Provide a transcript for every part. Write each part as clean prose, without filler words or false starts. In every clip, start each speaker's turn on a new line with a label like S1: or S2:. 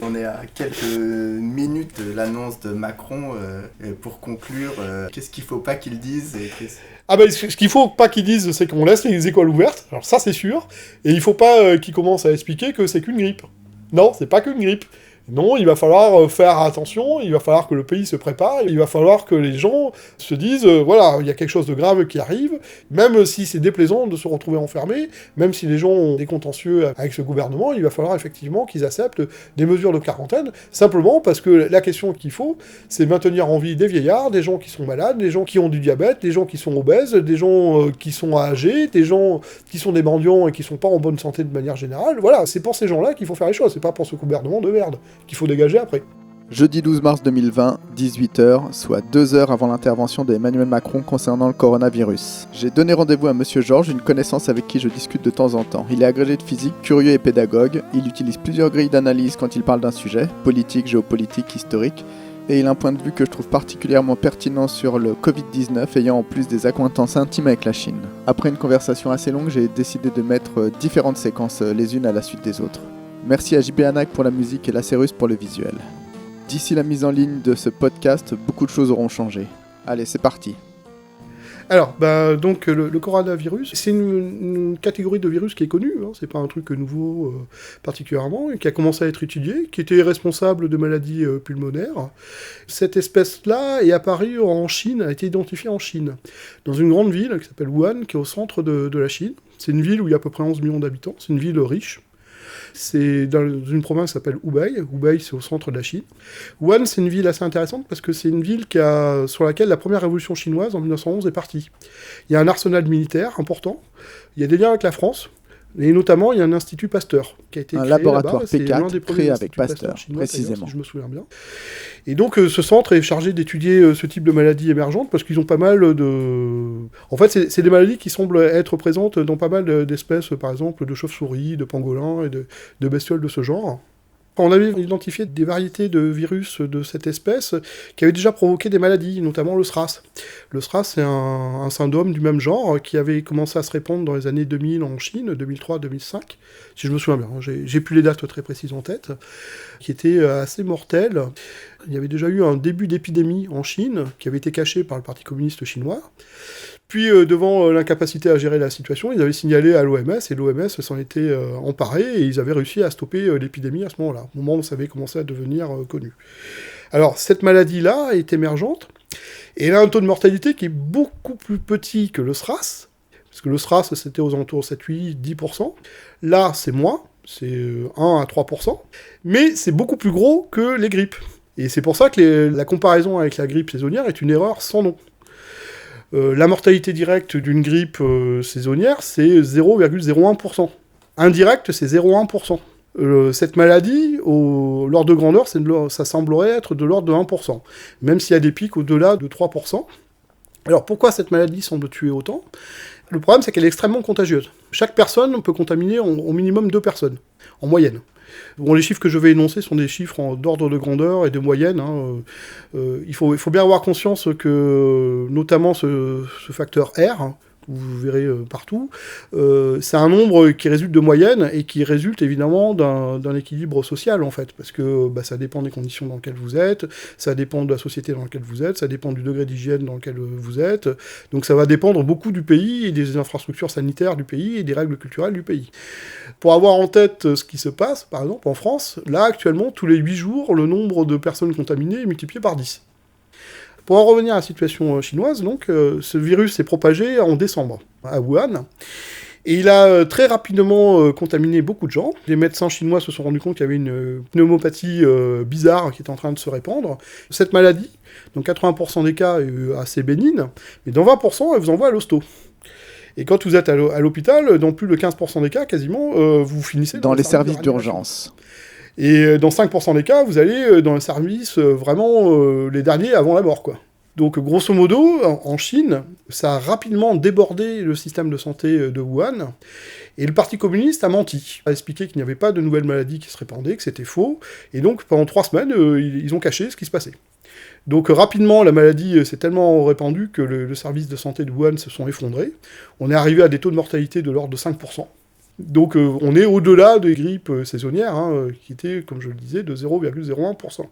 S1: On est à quelques minutes de l'annonce de Macron. Pour conclure, qu'est-ce qu'il ne faut pas qu'il dise
S2: Ce qu'il faut pas qu'ils disent, c'est qu'on laisse les écoles ouvertes, alors ça c'est sûr, et il faut pas qu'ils commencent à expliquer que c'est qu'une grippe. Non, c'est pas qu'une grippe. Non, il va falloir faire attention, il va falloir que le pays se prépare, il va falloir que les gens se disent, voilà, il y a quelque chose de grave qui arrive, même si c'est déplaisant de se retrouver enfermés, même si les gens ont des contentieux avec ce gouvernement, il va falloir effectivement qu'ils acceptent des mesures de quarantaine, simplement parce que la question qu'il faut, c'est maintenir en vie des vieillards, des gens qui sont malades, des gens qui ont du diabète, des gens qui sont obèses, des gens qui sont âgés, des gens qui sont des mendiants et qui sont pas en bonne santé de manière générale. Voilà, c'est pour ces gens-là qu'il faut faire les choses, c'est pas pour ce gouvernement de merde qu'il faut dégager après.
S3: Jeudi 12 mars 2020, 18h, soit 2 heures avant l'intervention d'Emmanuel Macron concernant le coronavirus. J'ai donné rendez-vous à Monsieur Georges, une connaissance avec qui je discute de temps en temps. Il est agrégé de physique, curieux et pédagogue. Il utilise plusieurs grilles d'analyse quand il parle d'un sujet, politique, géopolitique, historique. Et il a un point de vue que je trouve particulièrement pertinent sur le Covid-19, ayant en plus des accointances intimes avec la Chine. Après une conversation assez longue, j'ai décidé de mettre différentes séquences les unes à la suite des autres. Merci à JP Anac pour la musique et la Cérus pour le visuel. D'ici la mise en ligne de ce podcast, beaucoup de choses auront changé. Allez, c'est parti.
S2: Alors, donc le coronavirus, c'est une catégorie de virus qui est connue, hein, c'est pas un truc nouveau particulièrement, et qui a commencé à être étudié, qui était responsable de maladies pulmonaires. Cette espèce-là est apparue en Chine, a été identifiée en Chine, dans une grande ville qui s'appelle Wuhan, qui est au centre de la Chine. C'est une ville où il y a à peu près 11 millions d'habitants, c'est une ville riche. C'est dans une province qui s'appelle Hubei. Hubei, c'est au centre de la Chine. Wuhan, c'est une ville assez intéressante parce que c'est une ville sur laquelle la première révolution chinoise, en 1911, est partie. Il y a un arsenal militaire important. Il y a des liens avec la France. Et notamment, il y a un institut Pasteur qui a été créé
S3: laboratoire
S2: là-bas.
S3: P4 créé avec Pasteur,
S2: chinois,
S3: précisément.
S2: Si je me souviens bien. Et donc, ce centre est chargé d'étudier ce type de maladies émergentes parce qu'ils ont pas mal de... En fait, c'est des maladies qui semblent être présentes dans pas mal d'espèces, par exemple, de chauves-souris, de pangolins et de bestioles de ce genre. On avait identifié des variétés de virus de cette espèce qui avaient déjà provoqué des maladies, notamment le SRAS. Le SRAS, c'est un syndrome du même genre qui avait commencé à se répandre dans les années 2000 en Chine, 2003-2005, si je me souviens bien, j'ai plus les dates très précises en tête, qui était assez mortel. Il y avait déjà eu un début d'épidémie en Chine qui avait été caché par le Parti communiste chinois. Puis, devant l'incapacité à gérer la situation, ils avaient signalé à l'OMS, et l'OMS s'en était emparé, et ils avaient réussi à stopper l'épidémie à ce moment-là, au moment où ça avait commencé à devenir connu. Alors, cette maladie-là est émergente, et elle a un taux de mortalité qui est beaucoup plus petit que le SRAS, parce que le SRAS, c'était aux alentours de 7, 8, 10%. Là, c'est moins, c'est 1 à 3%, mais c'est beaucoup plus gros que les grippes. Et c'est pour ça que la comparaison avec la grippe saisonnière est une erreur sans nom. La mortalité directe d'une grippe saisonnière, c'est 0,01%. Indirecte, c'est 0,1%. Cette maladie, l'ordre de grandeur, ça semblerait être de l'ordre de 1%, même s'il y a des pics au-delà de 3%. Alors pourquoi cette maladie semble tuer autant ? Le problème, c'est qu'elle est extrêmement contagieuse. Chaque personne peut contaminer au minimum 2 personnes, en moyenne. Bon, les chiffres que je vais énoncer sont des chiffres d'ordre de grandeur et de moyenne. Il faut bien avoir conscience que, notamment ce facteur R, vous verrez partout, c'est un nombre qui résulte de moyenne et qui résulte évidemment d'un équilibre social en fait, parce que ça dépend des conditions dans lesquelles vous êtes, ça dépend de la société dans laquelle vous êtes, ça dépend du degré d'hygiène dans lequel vous êtes, donc ça va dépendre beaucoup du pays et des infrastructures sanitaires du pays et des règles culturelles du pays. Pour avoir en tête ce qui se passe, par exemple en France, là actuellement, tous les 8 jours, le nombre de personnes contaminées est multiplié par 10. Pour en revenir à la situation chinoise, donc, ce virus s'est propagé en décembre à Wuhan, et il a très rapidement contaminé beaucoup de gens. Les médecins chinois se sont rendus compte qu'il y avait une pneumopathie bizarre qui était en train de se répandre. Cette maladie, dans 80% des cas, est assez bénigne, mais dans 20%, elle vous envoie à l'hosto. Et quand vous êtes à l'hôpital, dans plus de 15% des cas, quasiment, vous finissez
S3: dans les services d'urgence.
S2: Et dans 5% des cas, vous allez dans le service vraiment les derniers avant la mort, quoi. Donc, grosso modo, en Chine, ça a rapidement débordé le système de santé de Wuhan, et le Parti communiste a menti, a expliqué qu'il n'y avait pas de nouvelles maladies qui se répandaient, que c'était faux, et donc pendant 3 semaines, ils ont caché ce qui se passait. Donc rapidement, la maladie s'est tellement répandue que le service de santé de Wuhan se sont effondrés. On est arrivé à des taux de mortalité de l'ordre de 5%. Donc on est au-delà des grippes saisonnières, qui étaient, comme je le disais, de 0,01%.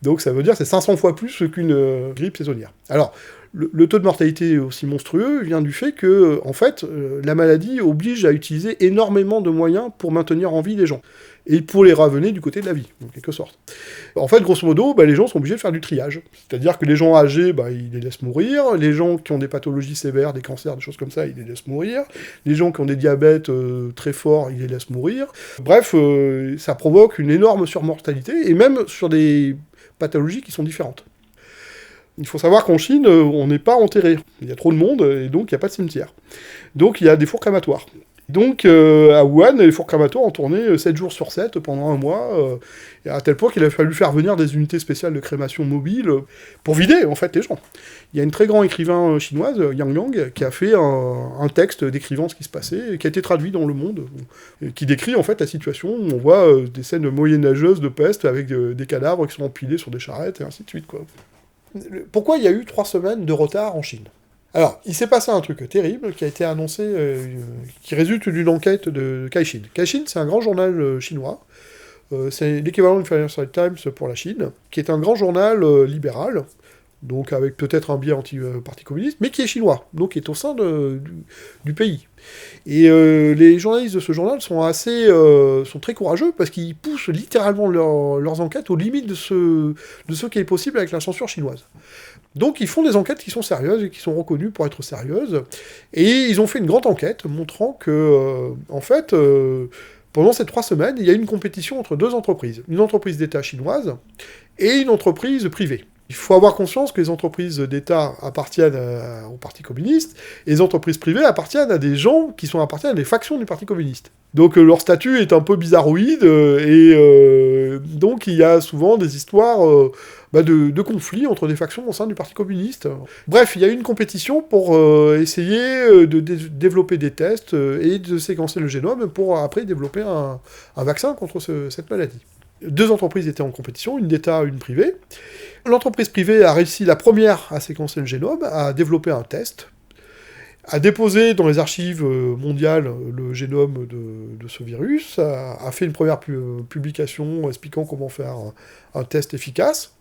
S2: Donc ça veut dire que c'est 500 fois plus qu'une grippe saisonnière. Alors, le taux de mortalité aussi monstrueux vient du fait que, en fait, la maladie oblige à utiliser énormément de moyens pour maintenir en vie les gens, et pour les ramener du côté de la vie, en quelque sorte. En fait, grosso modo, les gens sont obligés de faire du triage. C'est-à-dire que les gens âgés, ils les laissent mourir, les gens qui ont des pathologies sévères, des cancers, des choses comme ça, ils les laissent mourir, les gens qui ont des diabètes très forts, ils les laissent mourir. Bref, ça provoque une énorme surmortalité, et même sur des pathologies qui sont différentes. Il faut savoir qu'en Chine, on n'est pas enterré. Il y a trop de monde, et donc il n'y a pas de cimetière. Donc il y a des fours crématoires. Donc à Wuhan, les fours crématoires ont tourné 7 jours sur 7 pendant un mois, à tel point qu'il a fallu faire venir des unités spéciales de crémation mobiles pour vider, en fait, les gens. Il y a une très grande écrivain chinoise, Yang Yang, qui a fait un texte décrivant ce qui se passait, et qui a été traduit dans Le Monde, qui décrit, en fait, la situation où on voit des scènes moyenâgeuses de peste avec des cadavres qui sont empilés sur des charrettes, et ainsi de suite, quoi. Pourquoi il y a eu 3 semaines de retard en Chine ? Alors, il s'est passé un truc terrible qui a été annoncé, qui résulte d'une enquête de Caixin. Caixin, c'est un grand journal chinois, c'est l'équivalent du Financial Times pour la Chine, qui est un grand journal libéral, donc avec peut-être un biais anti-parti communiste, mais qui est chinois, donc qui est au sein du pays. Et les journalistes de ce journal sont très courageux, parce qu'ils poussent littéralement leurs enquêtes aux limites de ce qui est possible avec la censure chinoise. Donc ils font des enquêtes qui sont sérieuses et qui sont reconnues pour être sérieuses, et ils ont fait une grande enquête montrant que, pendant ces 3 semaines, il y a eu une compétition entre 2 entreprises. Une entreprise d'État chinoise et une entreprise privée. Il faut avoir conscience que les entreprises d'État appartiennent au Parti communiste, et les entreprises privées appartiennent à des gens qui appartiennent à des factions du Parti communiste. Donc leur statut est un peu bizarroïde, et donc il y a souvent des histoires de conflits entre des factions au sein du Parti communiste. Bref, il y a eu une compétition pour essayer de développer des tests et de séquencer le génome pour après développer un vaccin contre cette maladie. 2 entreprises étaient en compétition, une d'État, une privée. L'entreprise privée a réussi la première à séquencer le génome, à développer un test, a déposé dans les archives mondiales le génome de ce virus, a fait une première publication expliquant comment faire un test efficace,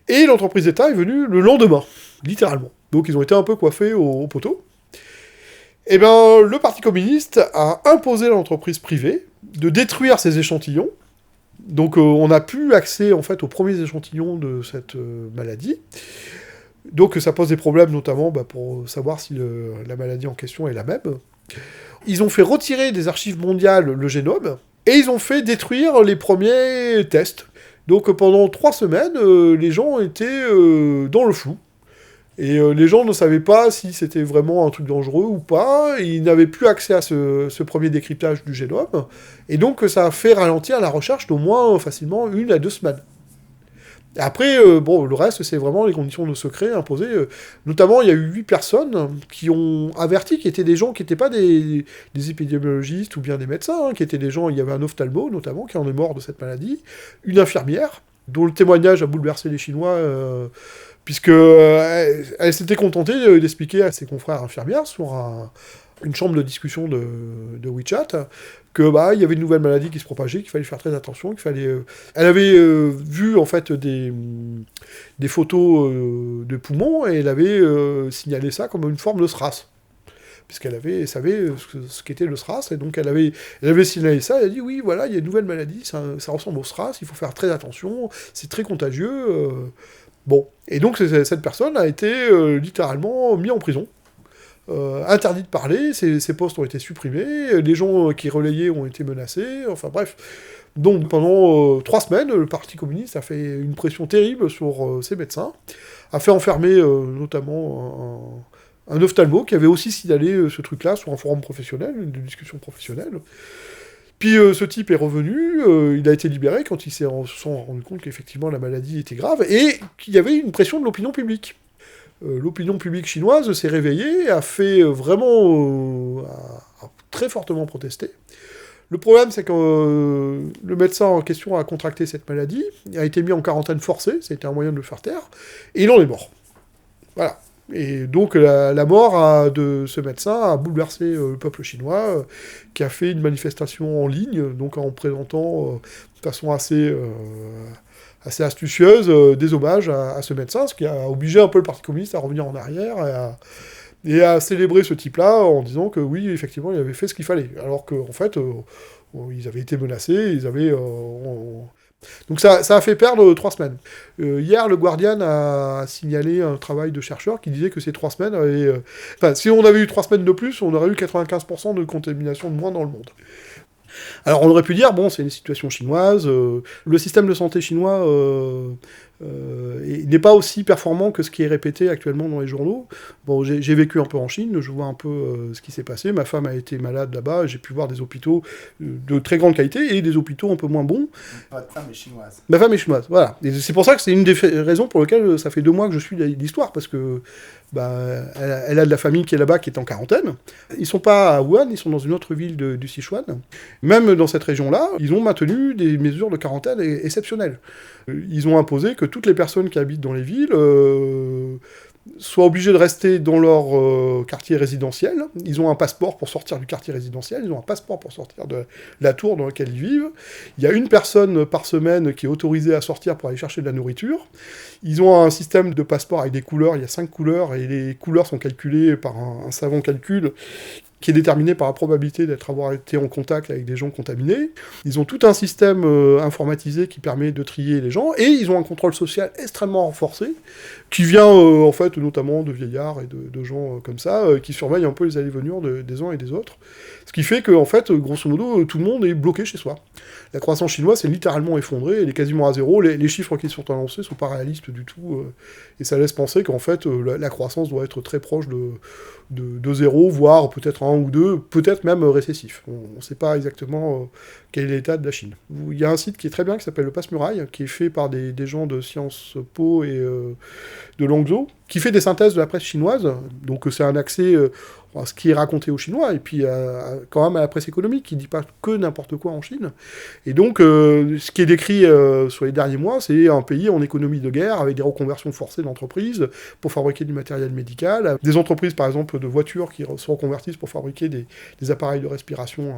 S2: et l'entreprise d'État est venue le lendemain, littéralement. Donc ils ont été un peu coiffés au poteau. Et le Parti communiste a imposé à l'entreprise privée de détruire ces échantillons. Donc on n'a plus accès en fait aux premiers échantillons de cette maladie. Donc ça pose des problèmes notamment pour savoir si la maladie en question est la même. Ils ont fait retirer des archives mondiales le génome, et ils ont fait détruire les premiers tests. Donc pendant 3 semaines, les gens étaient dans le flou. Et les gens ne savaient pas si c'était vraiment un truc dangereux ou pas, et ils n'avaient plus accès à ce premier décryptage du génome, et donc ça a fait ralentir la recherche d'au moins facilement 1 à 2 semaines. Et après, le reste, c'est vraiment les conditions de secret imposées. Notamment, il y a eu 8 personnes qui ont averti, qui étaient des gens qui n'étaient pas des épidémiologistes ou bien des médecins, qui étaient des gens, il y avait un ophtalmo notamment, qui en est mort de cette maladie, une infirmière, dont le témoignage a bouleversé les Chinois, puisque elle s'était contentée d'expliquer à ses confrères infirmières sur une chambre de discussion de WeChat que il y avait une nouvelle maladie qui se propageait, qu'il fallait faire très attention, qu'il fallait. Elle avait vu en fait des photos de poumons, et elle avait signalé ça comme une forme de SRAS, puisqu'elle savait ce qu'était le SRAS, et donc elle avait signalé ça, elle a dit oui, voilà, il y a une nouvelle maladie, ça ressemble au SRAS, il faut faire très attention, c'est très contagieux. Et donc cette personne a été littéralement mise en prison, interdit de parler, ses postes ont été supprimés, les gens qui relayaient ont été menacés, enfin bref. Donc pendant 3 semaines, le Parti communiste a fait une pression terrible sur ses médecins, a fait enfermer notamment un ophtalmo qui avait aussi signalé ce truc-là sur un forum professionnel, une discussion professionnelle. Puis ce type est revenu, il a été libéré quand ils se sont rendus compte qu'effectivement la maladie était grave, et qu'il y avait une pression de l'opinion publique. L'opinion publique chinoise s'est réveillée, a fait vraiment a très fortement protesté. Le problème, c'est que le médecin en question a contracté cette maladie, a été mis en quarantaine forcée, c'était un moyen de le faire taire, et il en est mort. Voilà. Et donc la mort de ce médecin a bouleversé le peuple chinois, qui a fait une manifestation en ligne, donc en présentant de façon assez astucieuse des hommages à ce médecin, ce qui a obligé un peu le Parti communiste à revenir en arrière et à célébrer ce type-là en disant que oui, effectivement, il avait fait ce qu'il fallait. Alors qu'en fait, ils avaient été menacés, donc ça a fait perdre 3 semaines. Hier, le Guardian a signalé un travail de chercheurs qui disait que ces 3 semaines avaient... Enfin, si on avait eu 3 semaines de plus, on aurait eu 95% de contamination de moins dans le monde. Alors on aurait pu dire, bon, c'est une situation chinoise, le système de santé chinois n'est pas aussi performant que ce qui est répété actuellement dans les journaux. Bon, j'ai vécu un peu en Chine, je vois un peu ce qui s'est passé, ma femme a été malade là-bas, j'ai pu voir des hôpitaux de très grande qualité et des hôpitaux un peu moins bons.
S1: Votre femme est chinoise.
S2: Ma femme est chinoise, voilà. Et c'est pour ça que c'est une des raisons pour lesquelles ça fait 2 mois que je suis l'histoire, parce que elle a de la famille qui est là-bas, qui est en quarantaine. Ils sont pas à Wuhan, ils sont dans une autre ville du Sichuan. Même dans cette région-là, ils ont maintenu des mesures de quarantaine exceptionnelles. Ils ont imposé que toutes les personnes qui habitent dans les villes soient obligées de rester dans leur quartier résidentiel. Ils ont un passeport pour sortir du quartier résidentiel, ils ont un passeport pour sortir de la tour dans laquelle ils vivent. Il y a une personne par semaine qui est autorisée à sortir pour aller chercher de la nourriture. Ils ont un système de passeport avec des couleurs, il y a 5 couleurs, et les couleurs sont calculées par un savant calcul qui est déterminé par la probabilité avoir été en contact avec des gens contaminés. Ils ont tout un système informatisé qui permet de trier les gens, et ils ont un contrôle social extrêmement renforcé, qui vient en fait notamment de vieillards et de gens comme ça, qui surveillent un peu les allées-venues des uns et des autres. Ce qui fait que, en fait, grosso modo, tout le monde est bloqué chez soi. La croissance chinoise s'est littéralement effondrée, elle est quasiment à zéro, les chiffres qui sont annoncés sont pas réalistes du tout, et ça laisse penser qu'en fait, la croissance doit être très proche de zéro, voire peut-être 1 ou 2, peut-être même récessif. On ne sait pas exactement quel est l'état de la Chine. Il y a un site qui est très bien, qui s'appelle le Passe-Muraille, qui est fait par des gens de Sciences Po et de Langzhou, qui fait des synthèses de la presse chinoise, donc c'est un accès à ce qui est raconté aux Chinois, et puis quand même à la presse économique, qui ne dit pas que n'importe quoi en Chine. Et donc, ce qui est décrit sur les derniers mois, c'est un pays en économie de guerre, avec des reconversions forcées d'entreprises pour fabriquer du matériel médical, des entreprises, par exemple, de voitures qui se reconvertissent pour fabriquer des appareils de respiration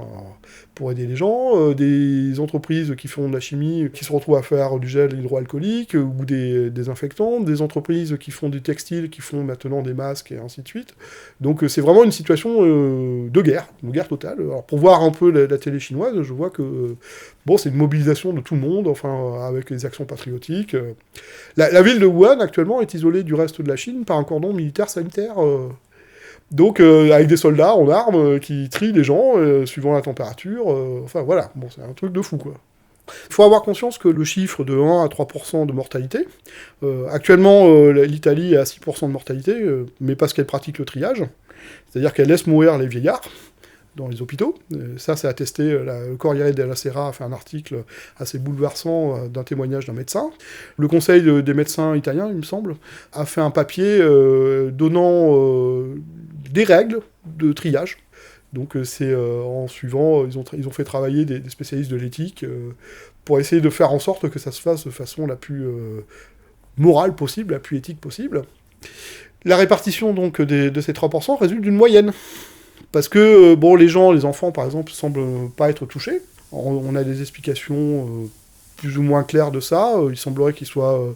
S2: pour aider les gens, des entreprises qui font de la chimie, qui se retrouvent à faire du gel hydroalcoolique, ou des désinfectants, des entreprises qui font du textile, qui font maintenant des masques, et ainsi de suite. Donc c'est vraiment une situation de guerre totale. Alors pour voir un peu la télé chinoise, je vois que c'est une mobilisation de tout le monde, enfin avec les actions patriotiques. La ville de Wuhan actuellement est isolée du reste de la Chine par un cordon militaire sanitaire. Donc avec des soldats en armes qui trient les gens suivant la température. Enfin voilà, c'est un truc de fou quoi. Il faut avoir conscience que le chiffre de 1 à 3% de mortalité, actuellement l'Italie est à 6% de mortalité, mais parce qu'elle pratique le triage, c'est-à-dire qu'elle laisse mourir les vieillards dans les hôpitaux. Ça, c'est attesté, le Corriere della Sera a fait un article assez bouleversant d'un témoignage d'un médecin. Le Conseil des médecins italiens, il me semble, a fait un papier donnant des règles de triage. Donc c'est en suivant, ils ont fait travailler des spécialistes de l'éthique pour essayer de faire en sorte que ça se fasse de façon la plus morale possible, la plus éthique possible. La répartition donc de ces 3% résulte d'une moyenne. Parce que les enfants par exemple semblent pas être touchés. On a des explications plus ou moins claires de ça. Il semblerait qu'ils soient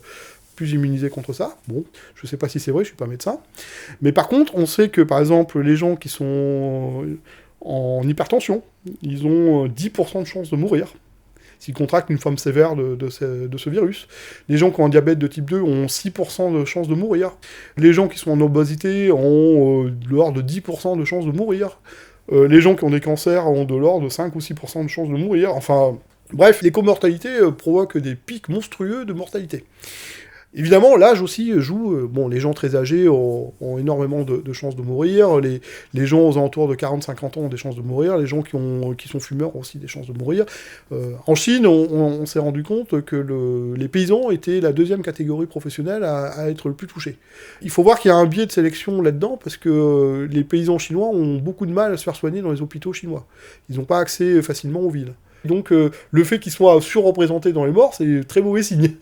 S2: plus immunisés contre ça. Bon, je sais pas si c'est vrai, je suis pas médecin. Mais par contre, on sait que, par exemple, les gens qui sont en hypertension, ils ont 10% de chances de mourir s'ils contractent une forme sévère de ce virus. Les gens qui ont un diabète de type 2 ont 6% de chances de mourir. Les gens qui sont en obésité ont de l'ordre de 10% de chances de mourir. Les gens qui ont des cancers ont de l'ordre de 5 ou 6% de chances de mourir. Enfin, bref, les comortalités provoquent des pics monstrueux de mortalité. Évidemment, l'âge aussi joue. Les gens très âgés ont énormément de chances de mourir. Les gens aux alentours de 40-50 ans ont des chances de mourir. Les gens qui sont fumeurs ont aussi des chances de mourir. En Chine, on s'est rendu compte que les paysans étaient la 2e catégorie professionnelle à être le plus touchée. Il faut voir qu'il y a un biais de sélection là-dedans, parce que les paysans chinois ont beaucoup de mal à se faire soigner dans les hôpitaux chinois. Ils n'ont pas accès facilement aux villes. Donc le fait qu'ils soient surreprésentés dans les morts, c'est très mauvais signe.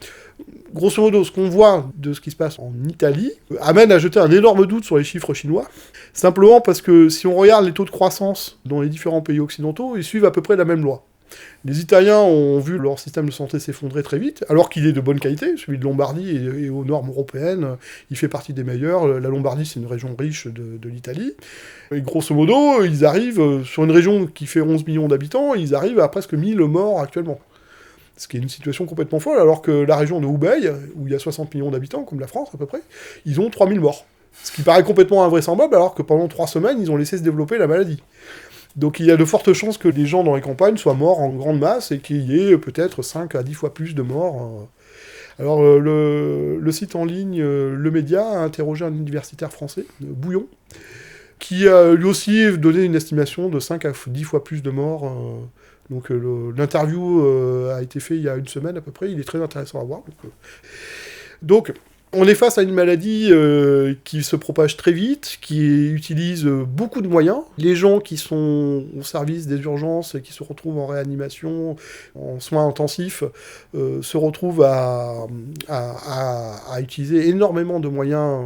S2: Grosso modo, ce qu'on voit de ce qui se passe en Italie amène à jeter un énorme doute sur les chiffres chinois, simplement parce que si on regarde les taux de croissance dans les différents pays occidentaux, ils suivent à peu près la même loi. Les Italiens ont vu leur système de santé s'effondrer très vite, alors qu'il est de bonne qualité, celui de Lombardie et aux normes européennes, il fait partie des meilleurs. La Lombardie, c'est une région riche de l'Italie. Et grosso modo, ils arrivent, sur une région qui fait 11 millions d'habitants, ils arrivent à presque 1000 morts actuellement. Ce qui est une situation complètement folle, alors que la région de Hubei, où il y a 60 millions d'habitants, comme la France à peu près, ils ont 3000 morts. Ce qui paraît complètement invraisemblable, alors que pendant 3 semaines, ils ont laissé se développer la maladie. Donc il y a de fortes chances que les gens dans les campagnes soient morts en grande masse et qu'il y ait peut-être 5 à 10 fois plus de morts. Alors le site en ligne Le Média a interrogé un universitaire français, Bouillon, qui a lui aussi donné une estimation de 5 à 10 fois plus de morts. Donc l'interview a été faite il y a une semaine à peu près, il est très intéressant à voir. Donc on est face à une maladie qui se propage très vite, qui utilise beaucoup de moyens. Les gens qui sont au service des urgences et qui se retrouvent en réanimation, en soins intensifs, se retrouvent à utiliser énormément de moyens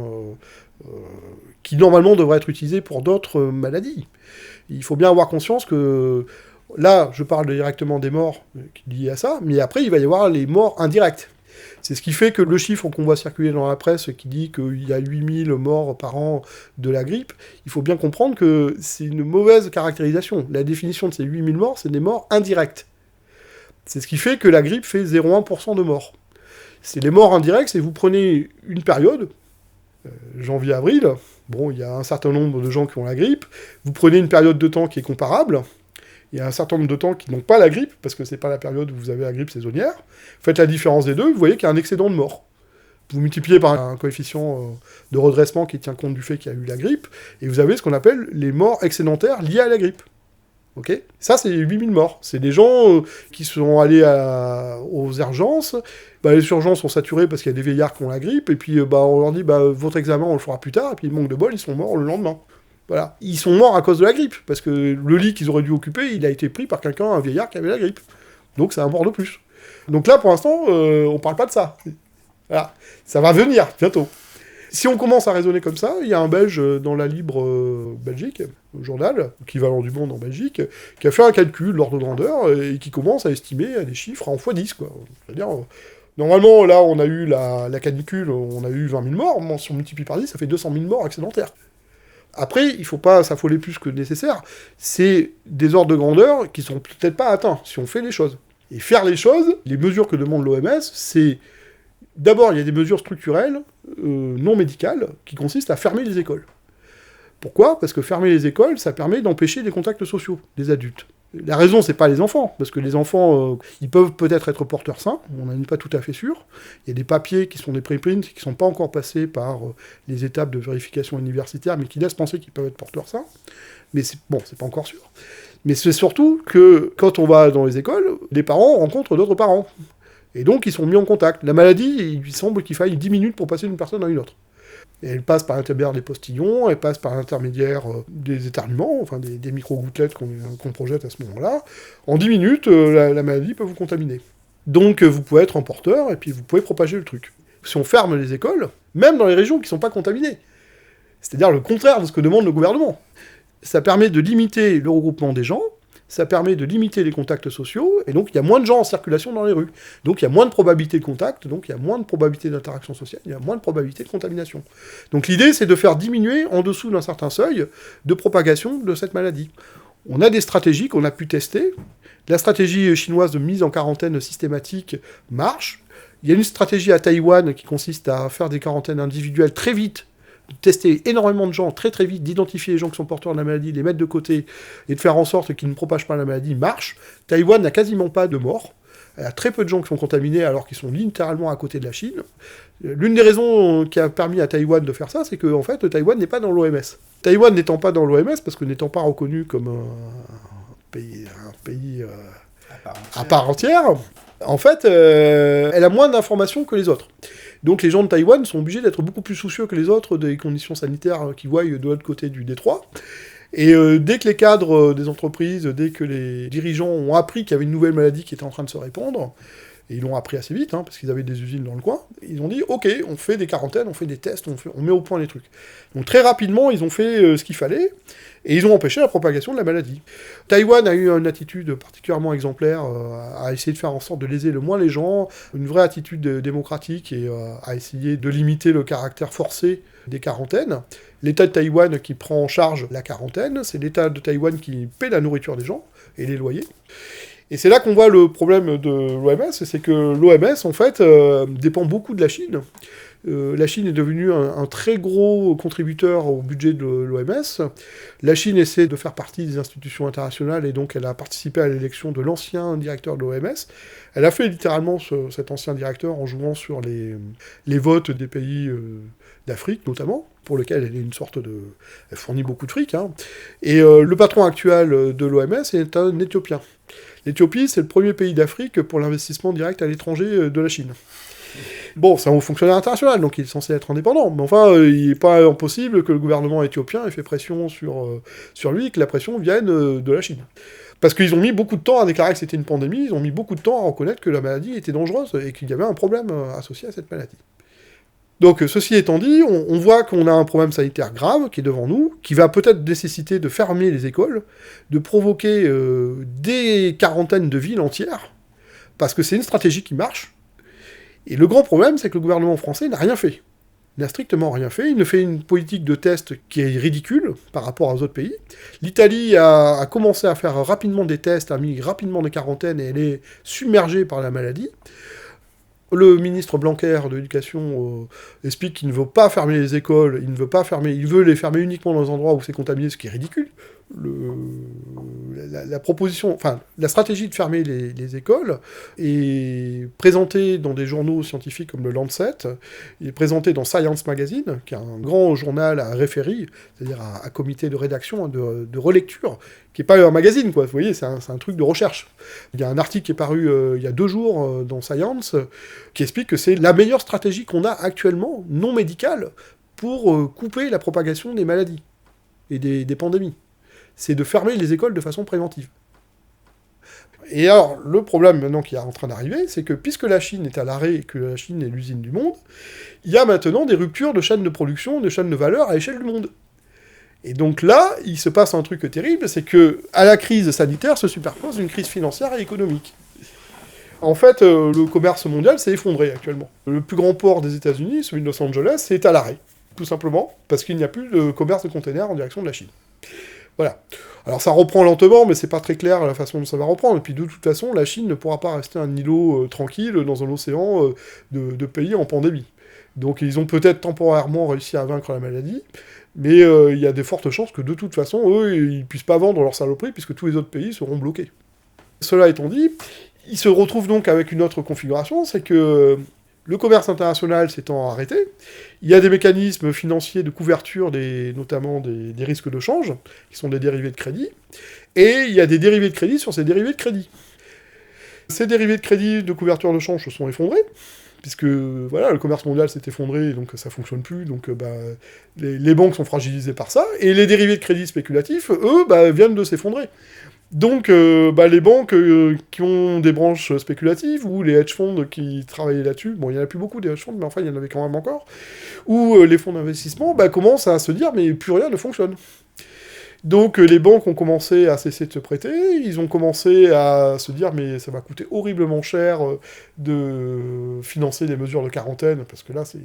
S2: qui normalement devraient être utilisés pour d'autres maladies. Il faut bien avoir conscience que là, je parle directement des morts liés à ça, mais après il va y avoir les morts indirectes. C'est ce qui fait que le chiffre qu'on voit circuler dans la presse qui dit qu'il y a 8000 morts par an de la grippe, il faut bien comprendre que c'est une mauvaise caractérisation. La définition de ces 8000 morts, c'est des morts indirectes. C'est ce qui fait que la grippe fait 0,1% de morts. C'est les morts indirectes, c'est vous prenez une période, janvier-avril, bon, il y a un certain nombre de gens qui ont la grippe, vous prenez une période de temps qui est comparable, il y a un certain nombre de temps qui n'ont pas la grippe, parce que c'est pas la période où vous avez la grippe saisonnière. Faites la différence des deux, vous voyez qu'il y a un excédent de mort. Vous multipliez par un coefficient de redressement qui tient compte du fait qu'il y a eu la grippe, et vous avez ce qu'on appelle les morts excédentaires liées à la grippe. Ok ? Ça, c'est 8000 morts. C'est des gens qui sont allés aux urgences. Les urgences sont saturées parce qu'il y a des vieillards qui ont la grippe, et puis on leur dit votre examen, on le fera plus tard, et puis manque de bol, ils sont morts le lendemain. Voilà. Ils sont morts à cause de la grippe, parce que le lit qu'ils auraient dû occuper, il a été pris par quelqu'un, un vieillard qui avait la grippe. Donc c'est un mort de plus. Donc là, pour l'instant, on parle pas de ça. Voilà. Ça va venir, bientôt. Si on commence à raisonner comme ça, il y a un Belge dans la Libre Belgique, le journal, équivalent du Monde en Belgique, qui a fait un calcul de l'ordre de grandeur, et qui commence à estimer des chiffres en x10, quoi. C'est-à-dire... normalement, là, on a eu la canicule, on a eu 20 000 morts, si on multiplie par 10, ça fait 200 000 morts excédentaires. Après, il ne faut pas s'affoler plus que nécessaire. C'est des ordres de grandeur qui ne sont peut-être pas atteints si on fait les choses. Et faire les choses, les mesures que demande l'OMS, c'est... D'abord, il y a des mesures structurelles, non médicales, qui consistent à fermer les écoles. Pourquoi ? Parce que fermer les écoles, ça permet d'empêcher les contacts sociaux des adultes. La raison, c'est pas les enfants, parce que les enfants, ils peuvent peut-être être porteurs sains, on n'en est pas tout à fait sûr. Il y a des papiers qui sont des préprints, qui sont pas encore passés par les étapes de vérification universitaire, mais qui laissent penser qu'ils peuvent être porteurs sains. Mais c'est pas encore sûr. Mais c'est surtout que, quand on va dans les écoles, les parents rencontrent d'autres parents. Et donc, ils sont mis en contact. La maladie, il lui semble qu'il faille 10 minutes pour passer d'une personne à une autre. Et elle passe par l'intermédiaire des postillons, elle passe par l'intermédiaire des éternuements, enfin des micro-gouttelettes qu'on projette à ce moment-là. En 10 minutes, la maladie peut vous contaminer. Donc vous pouvez être un porteur, et puis vous pouvez propager le truc. Si on ferme les écoles, même dans les régions qui ne sont pas contaminées, c'est-à-dire le contraire de ce que demande le gouvernement, ça permet de limiter le regroupement des gens, ça permet de limiter les contacts sociaux, et donc il y a moins de gens en circulation dans les rues. Donc il y a moins de probabilité de contact, donc il y a moins de probabilité d'interaction sociale, il y a moins de probabilité de contamination. Donc l'idée, c'est de faire diminuer, en dessous d'un certain seuil, de propagation de cette maladie. On a des stratégies qu'on a pu tester. La stratégie chinoise de mise en quarantaine systématique marche. Il y a une stratégie à Taïwan qui consiste à faire des quarantaines individuelles très vite, tester énormément de gens très très vite, d'identifier les gens qui sont porteurs de la maladie, les mettre de côté et de faire en sorte qu'ils ne propagent pas la maladie, marche. Taïwan n'a quasiment pas de morts. Elle a très peu de gens qui sont contaminés alors qu'ils sont littéralement à côté de la Chine. L'une des raisons qui a permis à Taïwan de faire ça, c'est que en fait, Taïwan n'est pas dans l'OMS. Taïwan n'étant pas dans l'OMS, parce que n'étant pas reconnu comme un pays à part entière, en fait, elle a moins d'informations que les autres. Donc les gens de Taïwan sont obligés d'être beaucoup plus soucieux que les autres des conditions sanitaires qu'ils voient de l'autre côté du détroit. Et dès que les cadres des entreprises, dès que les dirigeants ont appris qu'il y avait une nouvelle maladie qui était en train de se répandre, Et ils l'ont appris assez vite, parce qu'ils avaient des usines dans le coin. Ils ont dit, ok, on fait des quarantaines, on fait des tests, on met au point les trucs. Donc très rapidement, ils ont fait ce qu'il fallait, et ils ont empêché la propagation de la maladie. Taïwan a eu une attitude particulièrement exemplaire, à essayer de faire en sorte de léser le moins les gens, une vraie attitude démocratique, et à essayer de limiter le caractère forcé des quarantaines. L'État de Taïwan qui prend en charge la quarantaine, c'est l'État de Taïwan qui paie la nourriture des gens, et les loyers. Et c'est là qu'on voit le problème de l'OMS, c'est que l'OMS, en fait, dépend beaucoup de la Chine. La Chine est devenue un très gros contributeur au budget de l'OMS. La Chine essaie de faire partie des institutions internationales, et donc elle a participé à l'élection de l'ancien directeur de l'OMS. Elle a fait littéralement cet ancien directeur en jouant sur les votes des pays d'Afrique, notamment, pour lequel elle est une sorte de... Elle fournit beaucoup de fric. Et le patron actuel de l'OMS est un Éthiopien. L'Éthiopie, c'est le premier pays d'Afrique pour l'investissement direct à l'étranger de la Chine. Bon, c'est un haut fonctionnaire international, donc il est censé être indépendant, mais enfin, il n'est pas impossible que le gouvernement éthiopien ait fait pression sur lui, et que la pression vienne de la Chine. Parce qu'ils ont mis beaucoup de temps à déclarer que c'était une pandémie, ils ont mis beaucoup de temps à reconnaître que la maladie était dangereuse, et qu'il y avait un problème associé à cette maladie. Donc, ceci étant dit, on voit qu'on a un problème sanitaire grave qui est devant nous, qui va peut-être nécessiter de fermer les écoles, de provoquer des quarantaines de villes entières, parce que c'est une stratégie qui marche. Et le grand problème, c'est que le gouvernement français n'a rien fait. Il n'a strictement rien fait. Il ne fait une politique de test qui est ridicule par rapport aux autres pays. L'Italie a commencé à faire rapidement des tests, a mis rapidement des quarantaines, et elle est submergée par la maladie. Le ministre Blanquer de l'Éducation explique qu'il ne veut pas fermer les écoles, il veut les fermer uniquement dans les endroits où c'est contaminé, ce qui est ridicule. La stratégie de fermer les écoles est présentée dans des journaux scientifiques comme le Lancet, il est présenté dans Science Magazine, qui est un grand journal à référie, c'est-à-dire à comité de rédaction, de relecture, qui n'est pas un magazine, quoi. Vous voyez, c'est un truc de recherche. Il y a un article qui est paru il y a 2 jours dans Science, qui explique que c'est la meilleure stratégie qu'on a actuellement, non médicale, pour couper la propagation des maladies et des pandémies. C'est de fermer les écoles de façon préventive. Et alors, le problème maintenant qui est en train d'arriver, c'est que puisque la Chine est à l'arrêt et que la Chine est l'usine du monde, il y a maintenant des ruptures de chaînes de production, de chaînes de valeur à l'échelle du monde. Et donc là, il se passe un truc terrible, c'est que à la crise sanitaire se superpose une crise financière et économique. En fait, le commerce mondial s'est effondré actuellement. Le plus grand port des États-Unis, celui de Los Angeles, est à l'arrêt, tout simplement, parce qu'il n'y a plus de commerce de containers en direction de la Chine. Voilà. Alors ça reprend lentement, mais c'est pas très clair la façon dont ça va reprendre. Et puis de toute façon, la Chine ne pourra pas rester un îlot tranquille dans un océan de pays en pandémie. Donc ils ont peut-être temporairement réussi à vaincre la maladie, mais il y a de fortes chances que de toute façon, eux, ils puissent pas vendre leurs saloperies, puisque tous les autres pays seront bloqués. Cela étant dit, ils se retrouvent donc avec une autre configuration, c'est que le commerce international s'étant arrêté, il y a des mécanismes financiers de couverture, notamment des risques de change, qui sont des dérivés de crédit, et il y a des dérivés de crédit sur ces dérivés de crédit. Ces dérivés de crédit de couverture de change se sont effondrés, puisque voilà, le commerce mondial s'est effondré, donc ça fonctionne plus, donc les banques sont fragilisées par ça, et les dérivés de crédit spéculatifs, eux, viennent de s'effondrer. Donc, les banques qui ont des branches spéculatives, ou les hedge funds qui travaillaient là-dessus, bon, il n'y en a plus beaucoup des hedge funds, mais enfin, il y en avait quand même encore, ou les fonds d'investissement, commencent à se dire, mais plus rien ne fonctionne. Donc, les banques ont commencé à cesser de se prêter, ils ont commencé à se dire, mais ça va coûter horriblement cher de financer des mesures de quarantaine, parce que là, c'est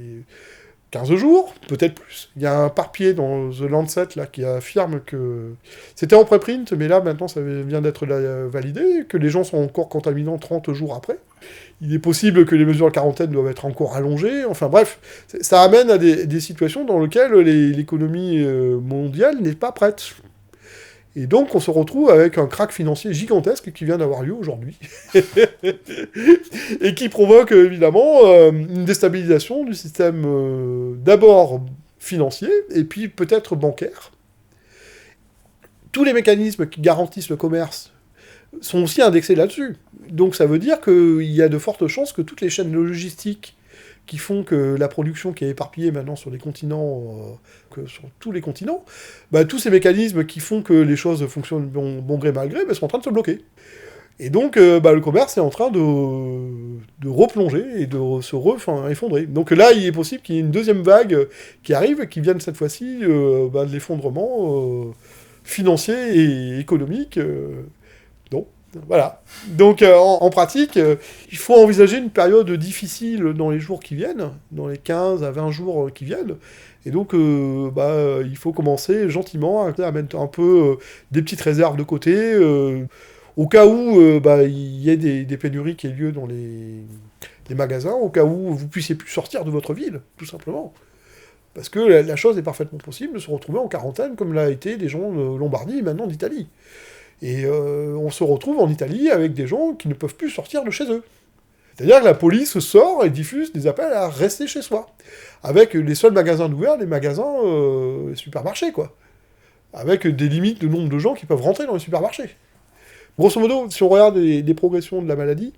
S2: 15 jours, peut-être plus. Il y a un papier dans The Lancet là, qui affirme que... C'était en préprint, mais là, maintenant, ça vient d'être validé, que les gens sont encore contaminants 30 jours après. Il est possible que les mesures de quarantaine doivent être encore allongées. Enfin bref, ça amène à des situations dans lesquelles l'économie mondiale n'est pas prête. Et donc, on se retrouve avec un krach financier gigantesque qui vient d'avoir lieu aujourd'hui. Et qui provoque, évidemment, une déstabilisation du système, d'abord financier, et puis peut-être bancaire. Tous les mécanismes qui garantissent le commerce sont aussi indexés là-dessus. Donc ça veut dire qu'il y a de fortes chances que toutes les chaînes logistiques qui font que la production qui est éparpillée maintenant sur les continents, sur tous les continents, tous ces mécanismes qui font que les choses fonctionnent bon gré mal gré, sont en train de se bloquer. Et donc, le commerce est en train de replonger et de se effondrer. Donc là, il est possible qu'il y ait une deuxième vague qui arrive, qui vienne cette fois-ci de l'effondrement financier et économique. Donc, voilà. Donc, en pratique, il faut envisager une période difficile dans les jours qui viennent, dans les 15 à 20 jours qui viennent. Et donc, il faut commencer gentiment à mettre un peu des petites réserves de côté, au cas où il y ait des pénuries qui aient lieu dans les magasins, au cas où vous puissiez plus sortir de votre ville, tout simplement. Parce que la chose est parfaitement possible de se retrouver en quarantaine, comme l'a été des gens de Lombardie et maintenant d'Italie. Et on se retrouve en Italie avec des gens qui ne peuvent plus sortir de chez eux. C'est-à-dire que la police sort et diffuse des appels à rester chez soi. Avec les seuls magasins ouverts, les magasins, les supermarchés, quoi. Avec des limites de nombre de gens qui peuvent rentrer dans les supermarchés. Grosso modo, si on regarde les progressions de la maladie,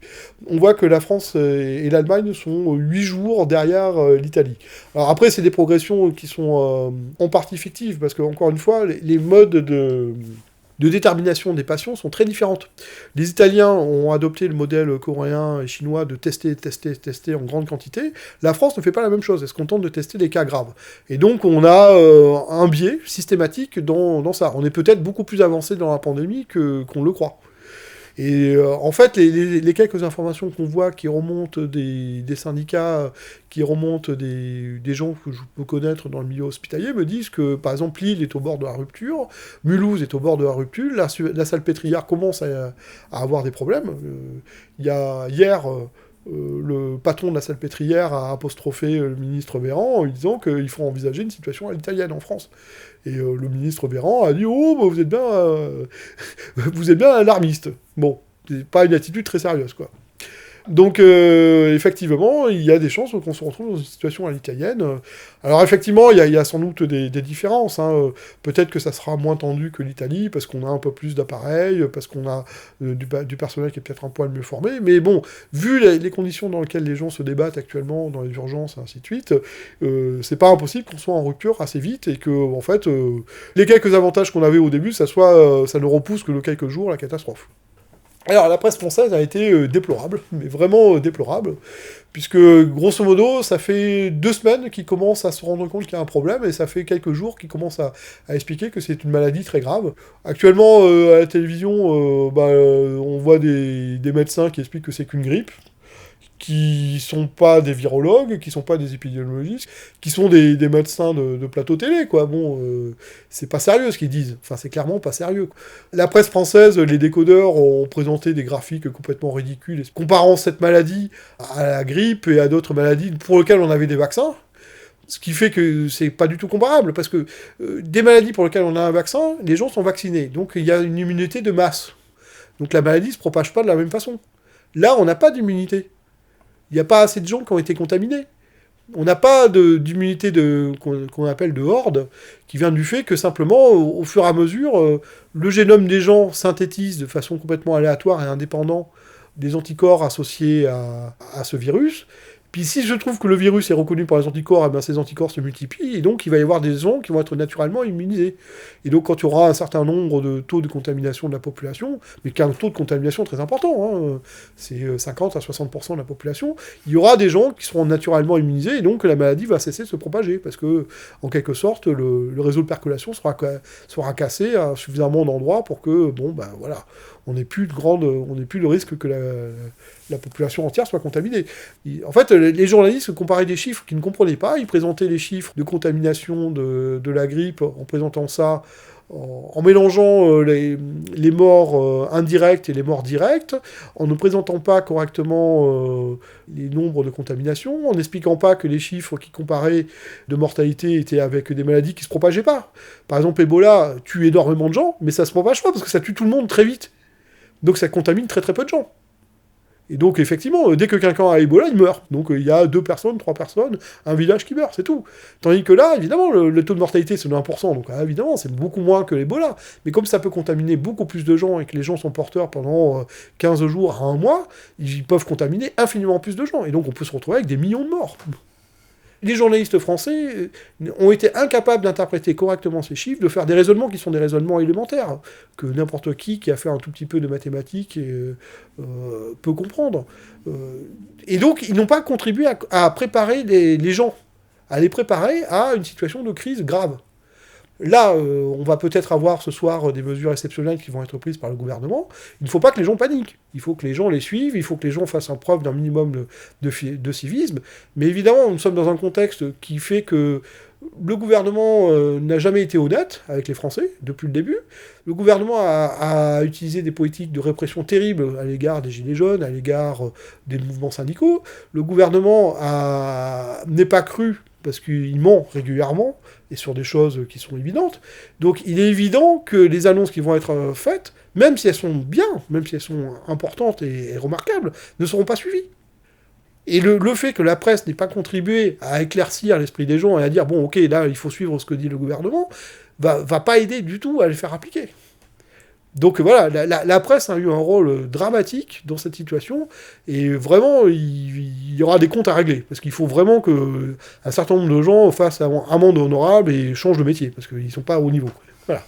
S2: on voit que la France et l'Allemagne sont 8 jours derrière l'Italie. Alors après, c'est des progressions qui sont en partie fictives, parce que, encore une fois, les modes de détermination des patients sont très différentes. Les Italiens ont adopté le modèle coréen et chinois de tester en grande quantité. La France ne fait pas la même chose, elle se contente de tester les cas graves. Et donc on a un biais systématique dans ça. On est peut-être beaucoup plus avancé dans la pandémie qu'on le croit. Et en fait, les quelques informations qu'on voit qui remontent des syndicats, qui remontent des gens que je peux connaître dans le milieu hospitalier, me disent que, par exemple, Lille est au bord de la rupture, Mulhouse est au bord de la rupture, la Salpêtrière commence à avoir des problèmes. Il y a hier... le patron de la Salpêtrière a apostrophé le ministre Véran en lui disant qu'il faut envisager une situation à l'italienne en France. Et le ministre Véran a dit « Oh, vous êtes bien alarmiste ». Bon, c'est pas une attitude très sérieuse, quoi. Donc, effectivement, il y a des chances qu'on se retrouve dans une situation à l'italienne. Alors, effectivement, il y a sans doute des différences. Hein. Peut-être que ça sera moins tendu que l'Italie, parce qu'on a un peu plus d'appareils, parce qu'on a du personnel qui est peut-être un poil mieux formé. Mais bon, vu les conditions dans lesquelles les gens se débattent actuellement dans les urgences et ainsi de suite, c'est pas impossible qu'on soit en rupture assez vite et que, en fait, les quelques avantages qu'on avait au début, ça ne repousse que de quelques jours la catastrophe. Alors, la presse française a été déplorable, mais vraiment déplorable, puisque, grosso modo, ça fait 2 semaines qu'ils commencent à se rendre compte qu'il y a un problème, et ça fait quelques jours qu'ils commencent à expliquer que c'est une maladie très grave. Actuellement, à la télévision, on voit des médecins qui expliquent que c'est qu'une grippe, qui sont pas des virologues, qui sont pas des épidémiologistes, qui sont des médecins de plateau télé, quoi. Bon, c'est pas sérieux ce qu'ils disent. Enfin, c'est clairement pas sérieux. La presse française, les décodeurs ont présenté des graphiques complètement ridicules, comparant cette maladie à la grippe et à d'autres maladies pour lesquelles on avait des vaccins. Ce qui fait que c'est pas du tout comparable, parce que des maladies pour lesquelles on a un vaccin, les gens sont vaccinés. Donc il y a une immunité de masse. Donc la maladie se propage pas de la même façon. Là, on n'a pas d'immunité. Il n'y a pas assez de gens qui ont été contaminés. On n'a pas d'immunité qu'on appelle de horde, qui vient du fait que simplement, au fur et à mesure, le génome des gens synthétise de façon complètement aléatoire et indépendante des anticorps associés à ce virus. Puis si je trouve que le virus est reconnu par les anticorps, ces anticorps se multiplient, et donc il va y avoir des gens qui vont être naturellement immunisés. Et donc quand il y aura un certain nombre de taux de contamination de la population, mais qu'un taux de contamination très important, hein, c'est 50 à 60% de la population, il y aura des gens qui seront naturellement immunisés, et donc la maladie va cesser de se propager, parce que, en quelque sorte, le réseau de percolation sera cassé à suffisamment d'endroits pour que, voilà, on n'ait plus le risque que la population entière soit contaminée. En fait, les journalistes comparaient des chiffres qu'ils ne comprenaient pas, ils présentaient les chiffres de contamination de la grippe en présentant ça, en mélangeant les morts indirects et les morts directs, en ne présentant pas correctement les nombres de contaminations, en n'expliquant pas que les chiffres qui comparaient de mortalité étaient avec des maladies qui ne se propageaient pas. Par exemple, Ebola tue énormément de gens, mais ça ne se propage pas, parce que ça tue tout le monde très vite. Donc ça contamine très très peu de gens. Et donc, effectivement, dès que quelqu'un a Ebola, il meurt. Donc, il y a 2 personnes, 3 personnes, un village qui meurt, c'est tout. Tandis que là, évidemment, le taux de mortalité, c'est de 1%. Donc, évidemment, c'est beaucoup moins que l'Ebola. Mais comme ça peut contaminer beaucoup plus de gens et que les gens sont porteurs pendant 15 jours à 1 mois, ils peuvent contaminer infiniment plus de gens. Et donc, on peut se retrouver avec des millions de morts. les journalistes français ont été incapables d'interpréter correctement ces chiffres, de faire des raisonnements qui sont des raisonnements élémentaires, que n'importe qui a fait un tout petit peu de mathématiques peut comprendre. Et donc, ils n'ont pas contribué à préparer les gens, à les préparer à une situation de crise grave. Là, on va peut-être avoir ce soir des mesures exceptionnelles qui vont être prises par le gouvernement. Il ne faut pas que les gens paniquent. Il faut que les gens les suivent, il faut que les gens fassent preuve d'un minimum de civisme. Mais évidemment, nous sommes dans un contexte qui fait que le gouvernement n'a jamais été honnête avec les Français, depuis le début. Le gouvernement a utilisé des politiques de répression terribles à l'égard des Gilets jaunes, à l'égard des mouvements syndicaux. Le gouvernement n'est pas cru, parce qu'il ment régulièrement, et sur des choses qui sont évidentes. Donc il est évident que les annonces qui vont être faites, même si elles sont bien, même si elles sont importantes et remarquables, ne seront pas suivies. Et le fait que la presse n'ait pas contribué à éclaircir l'esprit des gens et à dire « bon, ok, là, il faut suivre ce que dit le gouvernement », va pas aider du tout à les faire appliquer. Donc voilà, la presse a eu un rôle dramatique dans cette situation, et vraiment, il y aura des comptes à régler, parce qu'il faut vraiment qu'un certain nombre de gens fassent amende honorable et changent de métier, parce qu'ils ne sont pas au niveau. Voilà.